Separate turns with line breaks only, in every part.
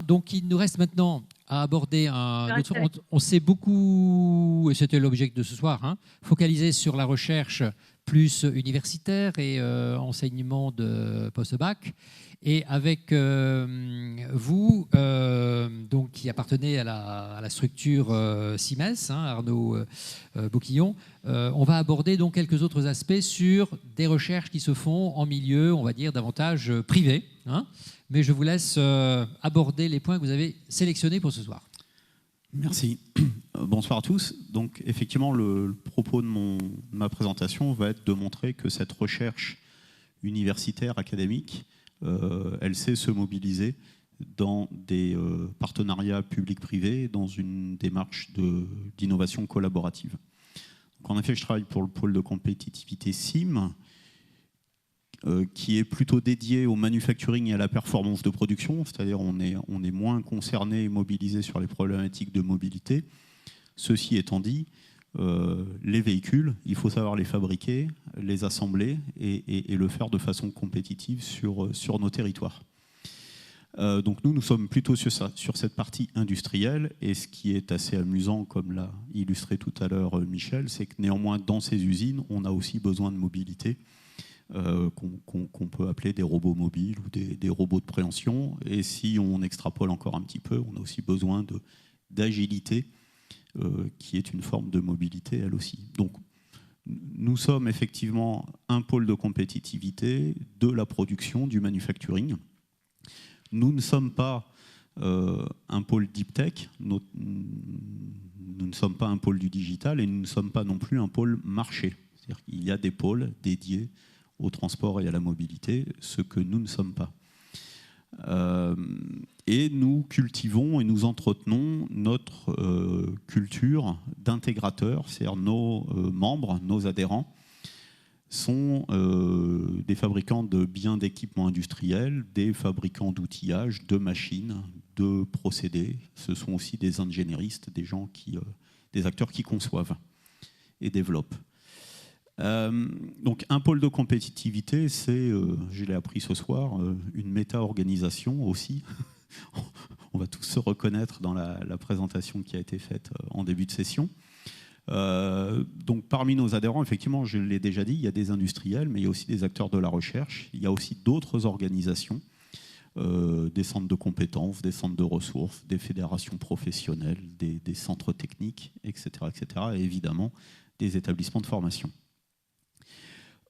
donc il nous reste maintenant à aborder un autre. On s'est beaucoup, et c'était l'objet de ce soir, focalisé sur la recherche plus universitaire et enseignement de post-bac. Et avec vous, donc, qui appartenez à la structure CIMES, Arnaud Bouquillon, on va aborder donc quelques autres aspects sur des recherches qui se font en milieu, on va dire, davantage privé. Mais je vous laisse aborder les points que vous avez sélectionnés pour ce soir.
Merci. Bonsoir à tous. Donc, effectivement, le propos de ma présentation va être de montrer que cette recherche universitaire, académique, elle sait se mobiliser dans des partenariats publics-privés, dans une démarche d'innovation collaborative. Donc, en effet, je travaille pour le pôle de compétitivité CIM, qui est plutôt dédié au manufacturing et à la performance de production, c'est-à-dire on est moins concerné et mobilisé sur les problématiques de mobilité. Ceci étant dit, les véhicules, il faut savoir les fabriquer, les assembler et le faire de façon compétitive sur nos territoires. Donc nous sommes plutôt sur cette partie industrielle, et ce qui est assez amusant, comme l'a illustré tout à l'heure Michel, c'est que néanmoins dans ces usines, on a aussi besoin de mobilité, qu'on peut appeler des robots mobiles ou des robots de préhension. Et si on extrapole encore un petit peu, on a aussi besoin d'agilité, qui est une forme de mobilité elle aussi. Donc nous sommes effectivement un pôle de compétitivité de la production, du manufacturing. Nous ne sommes pas un pôle deep tech, nous ne sommes pas un pôle du digital, et nous ne sommes pas non plus un pôle marché. C'est-à-dire qu'il y a des pôles dédiés au transport et à la mobilité, ce que nous ne sommes pas. Et nous cultivons et nous entretenons notre culture d'intégrateur, c'est-à-dire nos membres, nos adhérents, sont des fabricants de biens d'équipements industriels, des fabricants d'outillage, de machines, de procédés. Ce sont aussi des ingénieristes, des acteurs qui conçoivent et développent. Donc un pôle de compétitivité, c'est, je l'ai appris ce soir, une méta-organisation aussi. On va tous se reconnaître dans la présentation qui a été faite en début de session. Donc parmi nos adhérents, effectivement, je l'ai déjà dit, il y a des industriels, mais il y a aussi des acteurs de la recherche. Il y a aussi d'autres organisations, des centres de compétences, des centres de ressources, des fédérations professionnelles, des centres techniques, etc., etc., et évidemment des établissements de formation.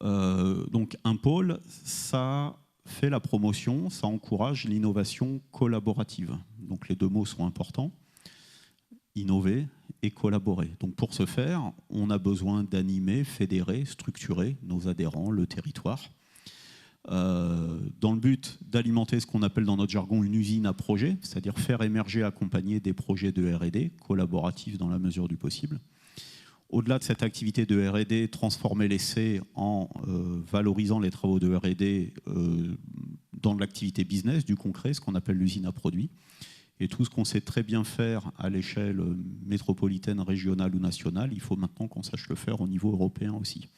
Donc un pôle, ça fait la promotion, ça encourage l'innovation collaborative. Donc les deux mots sont importants, innover et collaborer. Donc pour ce faire, on a besoin d'animer, fédérer, structurer nos adhérents, le territoire, dans le but d'alimenter ce qu'on appelle dans notre jargon une usine à projet, c'est-à-dire faire émerger, accompagner des projets de R&D collaboratifs dans la mesure du possible. Au-delà de cette activité de R&D, transformer l'essai en valorisant les travaux de R&D dans de l'activité business, du concret, ce qu'on appelle l'usine à produits. Et tout ce qu'on sait très bien faire à l'échelle métropolitaine, régionale ou nationale, il faut maintenant qu'on sache le faire au niveau européen aussi.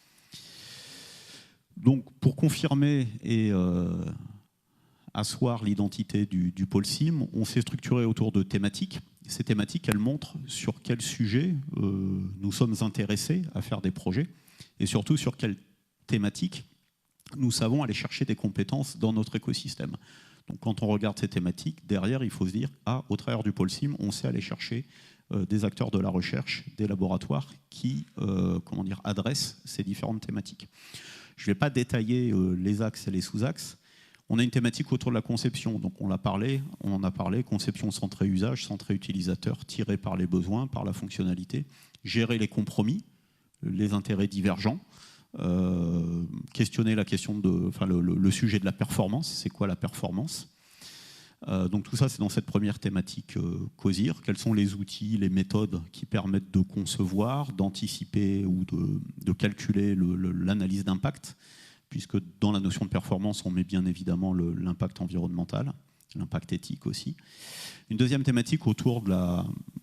Donc pour confirmer et asseoir l'identité du pôle CIM, on s'est structuré autour de thématiques. Ces thématiques, elles montrent sur quel sujet nous sommes intéressés à faire des projets, et surtout sur quelles thématiques nous savons aller chercher des compétences dans notre écosystème. Donc quand on regarde ces thématiques, derrière, il faut se dire, au travers du pôle CIM, on sait aller chercher des acteurs de la recherche, des laboratoires qui adressent ces différentes thématiques. Je ne vais pas détailler les axes et les sous-axes. On a une thématique autour de la conception, donc on en a parlé, conception centrée usage, centrée utilisateur, tirée par les besoins, par la fonctionnalité, gérer les compromis, les intérêts divergents, questionner la question le sujet de la performance, c'est quoi la performance? Donc tout ça, c'est dans cette première thématique COSIR. Quels sont les outils, les méthodes qui permettent de concevoir, d'anticiper ou de calculer l'analyse d'impact, puisque dans la notion de performance, on met bien évidemment l'impact environnemental, l'impact éthique aussi. Une deuxième thématique autour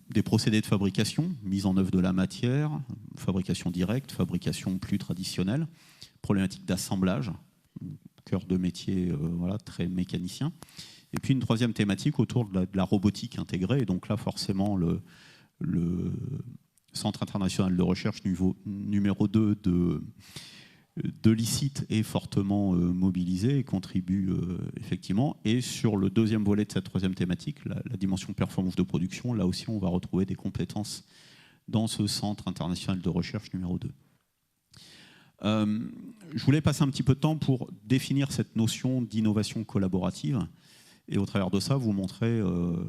des procédés de fabrication, mise en œuvre de la matière, fabrication directe, fabrication plus traditionnelle, problématique d'assemblage, cœur de métier très mécanicien. Et puis une troisième thématique autour de la robotique intégrée. Et donc là, forcément, le Centre international de recherche numéro 2 de l'ICIT est fortement mobilisé et contribue effectivement. Et sur le deuxième volet de cette troisième thématique, la dimension performance de production, là aussi on va retrouver des compétences dans ce Centre international de recherche numéro 2. Je voulais passer un petit peu de temps pour définir cette notion d'innovation collaborative et au travers de ça vous montrer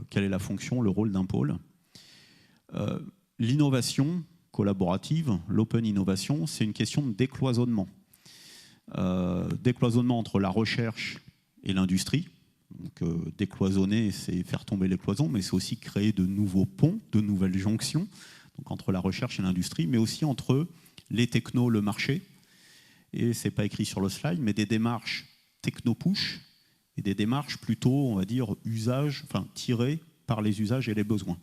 quelle est la fonction, le rôle d'un pôle. L'innovation collaborative, l'open innovation, c'est une question de décloisonnement. Décloisonnement entre la recherche et l'industrie. Donc, décloisonner, c'est faire tomber les cloisons, mais c'est aussi créer de nouveaux ponts, de nouvelles jonctions, donc entre la recherche et l'industrie, mais aussi entre les technos, le marché, et c'est pas écrit sur le slide, mais des démarches techno-push et des démarches plutôt, on va dire, usage, enfin tirées par les usages et les besoins.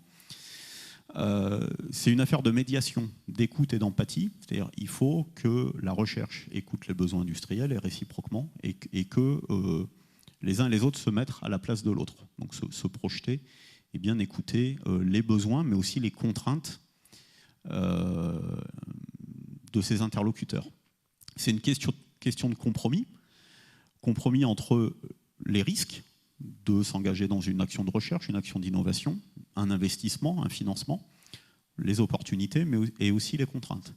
C'est une affaire de médiation, d'écoute et d'empathie. C'est-à-dire il faut que la recherche écoute les besoins industriels et réciproquement, et que les uns et les autres se mettent à la place de l'autre. Donc se projeter et bien écouter les besoins, mais aussi les contraintes de ses interlocuteurs. C'est une question de compromis entre les risques de s'engager dans une action de recherche, une action d'innovation, un investissement, un financement, les opportunités, et aussi les contraintes.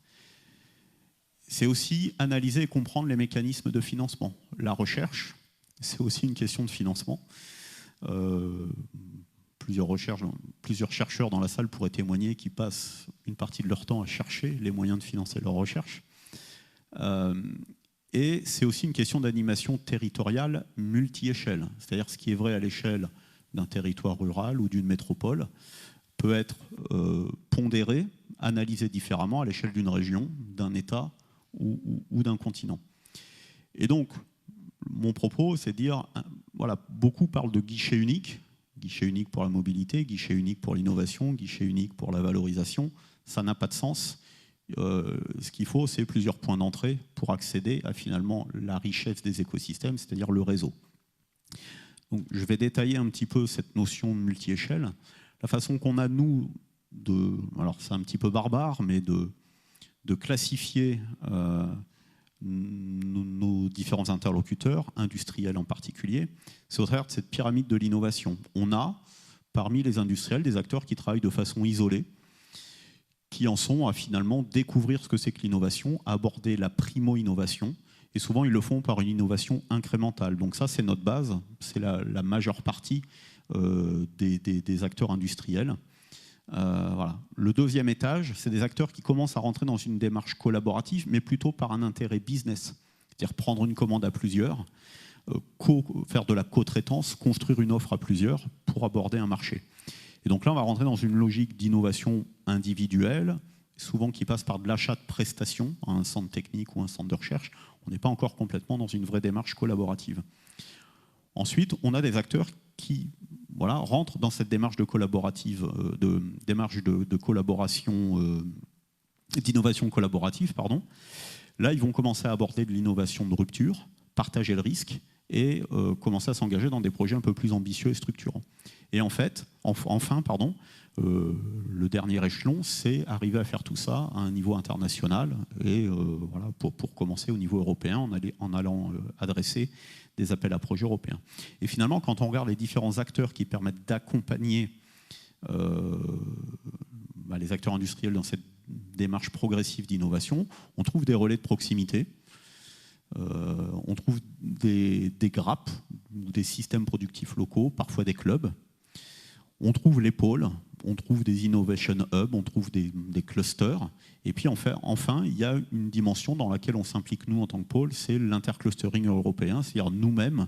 C'est aussi analyser et comprendre les mécanismes de financement. La recherche, c'est aussi une question de financement. Plusieurs chercheurs dans la salle pourraient témoigner qui passent une partie de leur temps à chercher les moyens de financer leur recherche. Et c'est aussi une question d'animation territoriale multi-échelle. C'est-à-dire ce qui est vrai à l'échelle d'un territoire rural ou d'une métropole peut être pondéré, analysé différemment à l'échelle d'une région, d'un État ou d'un continent. Et donc, mon propos, c'est de dire, voilà, beaucoup parlent de guichet unique pour la mobilité, guichet unique pour l'innovation, guichet unique pour la valorisation. Ça n'a pas de sens. Ce qu'il faut, c'est plusieurs points d'entrée pour accéder à finalement la richesse des écosystèmes, c'est-à-dire le réseau. Donc, je vais détailler un petit peu cette notion de multi-échelle. La façon qu'on a, nous, alors c'est un petit peu barbare, mais de classifier nos différents interlocuteurs, industriels en particulier, c'est au travers de cette pyramide de l'innovation. On a, parmi les industriels, des acteurs qui travaillent de façon isolée, qui en sont à finalement découvrir ce que c'est que l'innovation, à aborder la primo-innovation, et souvent ils le font par une innovation incrémentale. Donc ça, c'est notre base, c'est la majeure partie des acteurs industriels. Voilà. Le deuxième étage, c'est des acteurs qui commencent à rentrer dans une démarche collaborative, mais plutôt par un intérêt business, c'est-à-dire prendre une commande à plusieurs, faire de la co-traitance, construire une offre à plusieurs pour aborder un marché. Et donc là, on va rentrer dans une logique d'innovation individuelle, souvent qui passe par de l'achat de prestations à un centre technique ou un centre de recherche. On n'est pas encore complètement dans une vraie démarche collaborative. Ensuite, on a des acteurs qui rentrent dans cette démarche de collaboration, d'innovation collaborative, pardon. Là, ils vont commencer à aborder de l'innovation de rupture, partager le risque et commencer à s'engager dans des projets un peu plus ambitieux et structurants. Et en fait, le dernier échelon, c'est arriver à faire tout ça à un niveau international et pour commencer au niveau européen en allant adresser des appels à projets européens. Et finalement, quand on regarde les différents acteurs qui permettent d'accompagner les acteurs industriels dans cette démarche progressive d'innovation, on trouve des relais de proximité, on trouve des GRAP, des systèmes productifs locaux, parfois des clubs. On trouve les pôles, on trouve des innovation hubs, on trouve des clusters. Et puis enfin, il y a une dimension dans laquelle on s'implique nous en tant que pôle, c'est l'interclustering européen, c'est-à-dire nous-mêmes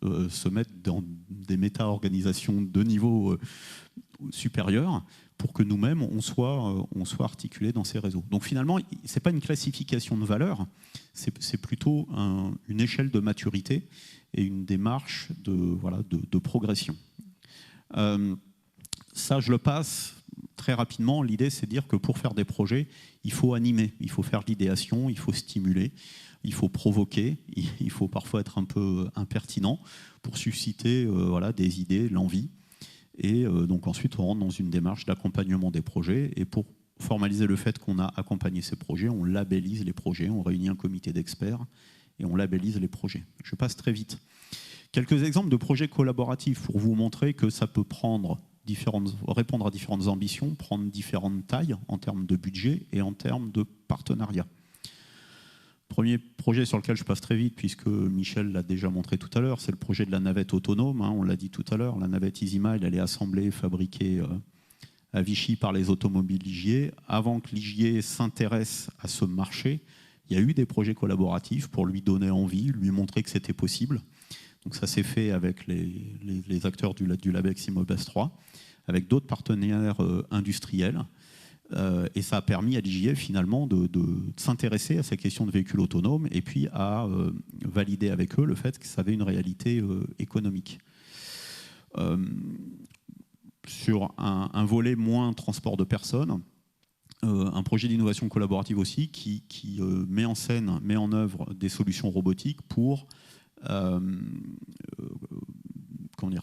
se mettre dans des méta-organisations de niveau supérieur pour que nous-mêmes on soit articulés dans ces réseaux. Donc finalement, c'est pas une classification de valeurs, c'est plutôt une échelle de maturité et une démarche de progression. Ça, je le passe. très rapidement, l'idée, c'est de dire que pour faire des projets, il faut animer, il faut faire de l'idéation, il faut stimuler, il faut provoquer, il faut parfois être un peu impertinent pour susciter voilà, des idées, l'envie. Et donc ensuite, on rentre dans une démarche d'accompagnement des projets. Et pour formaliser le fait qu'on a accompagné ces projets, on labellise les projets, on réunit un comité d'experts et on labellise les projets. Je passe très vite. Quelques exemples de projets collaboratifs pour vous montrer que ça peut répondre à différentes ambitions, prendre différentes tailles en termes de budget et en termes de partenariat. Premier projet sur lequel je passe très vite, puisque Michel l'a déjà montré tout à l'heure, c'est le projet de la navette autonome. On l'a dit tout à l'heure, la navette EasyMile, elle est assemblée, fabriquée à Vichy par les automobiles Ligier. Avant que Ligier s'intéresse à ce marché, il y a eu des projets collaboratifs pour lui donner envie, lui montrer que c'était possible. Donc ça s'est fait avec les acteurs du LabEx Immobest 3, avec d'autres partenaires industriels. Et ça a permis à Ligier finalement de s'intéresser à ces questions de véhicules autonomes et puis à valider avec eux le fait que ça avait une réalité économique. Sur un volet moins transport de personnes, un projet d'innovation collaborative aussi qui met en scène, met en œuvre des solutions robotiques pour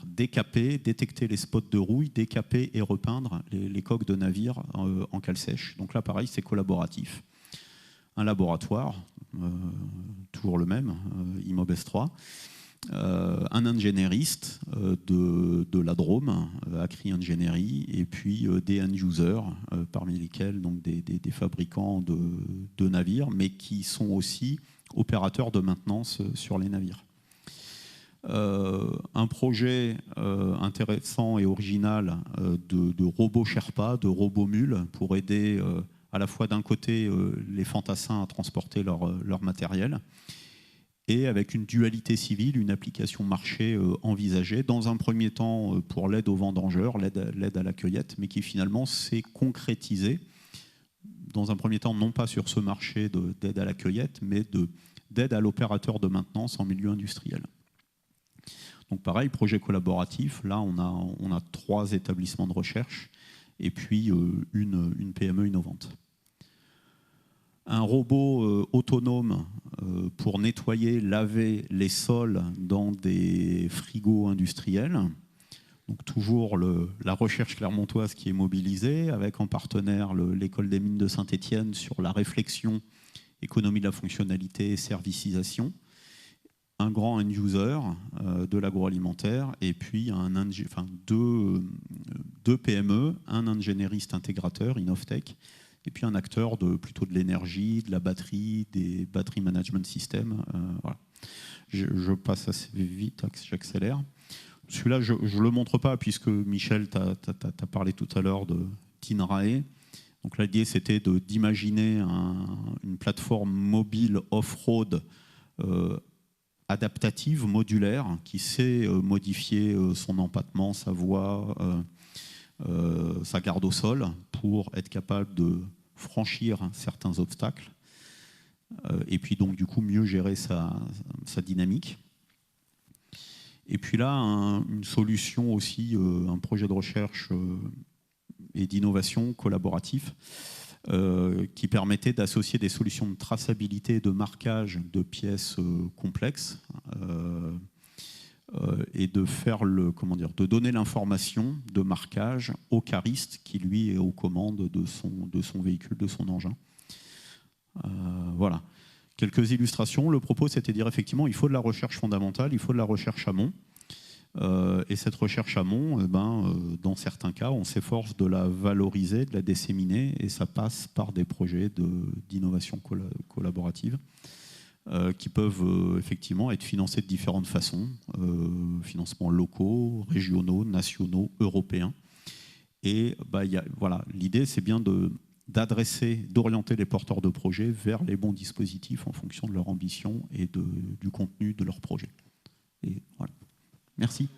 décaper, détecter les spots de rouille, décaper et repeindre les coques de navires en cale sèche. Donc là, pareil, c'est collaboratif. Un laboratoire, toujours le même, Immobest 3, un ingénieriste de la Drôme, Acri Ingénierie, et puis des end-users, parmi lesquels donc des fabricants de navires, mais qui sont aussi opérateurs de maintenance sur les navires. Un projet intéressant et original de robots Sherpa, de robots mules, pour aider à la fois d'un côté les fantassins à transporter leur matériel, et avec une dualité civile, une application marché envisagée, dans un premier temps pour l'aide aux vendangeurs, l'aide à la cueillette, mais qui finalement s'est concrétisée, dans un premier temps non pas sur ce marché d'aide à la cueillette, mais d'aide à l'opérateur de maintenance en milieu industriel. Donc pareil, projet collaboratif, là on a 3 établissements de recherche et puis une PME innovante. Un robot autonome pour nettoyer, laver les sols dans des frigos industriels. Donc toujours la recherche clermontoise qui est mobilisée, avec en partenaire l'école des mines de Saint-Étienne sur la réflexion économie de la fonctionnalité et servicisation. Un grand end-user de l'agroalimentaire et puis deux PME, un ingénieriste intégrateur, Innoftech, et puis un acteur plutôt de l'énergie, de la batterie, des battery management systems. Voilà. Je passe assez vite, j'accélère. Celui-là, je ne le montre pas puisque Michel t'a parlé tout à l'heure de TinRae. Donc l'idée, c'était d'imaginer une plateforme mobile off-road adaptative, modulaire, qui sait modifier son empattement, sa voie, sa garde au sol, pour être capable de franchir certains obstacles, et puis donc du coup mieux gérer sa dynamique. Et puis là, une solution aussi, un projet de recherche et d'innovation collaboratif, qui permettait d'associer des solutions de traçabilité et de marquage de pièces complexes et de faire de donner l'information de marquage au cariste qui lui est aux commandes de son véhicule, de son engin. Voilà. Quelques illustrations. Le propos, c'était de dire effectivement, il faut de la recherche fondamentale, il faut de la recherche amont. Et cette recherche amont, dans certains cas, on s'efforce de la valoriser, de la disséminer, et ça passe par des projets d'innovation collaborative qui peuvent effectivement être financés de différentes façons, financements locaux, régionaux, nationaux, européens. Et voilà, l'idée, c'est bien d'orienter les porteurs de projets vers les bons dispositifs en fonction de leur ambition et du contenu de leur projet. Et voilà. Merci.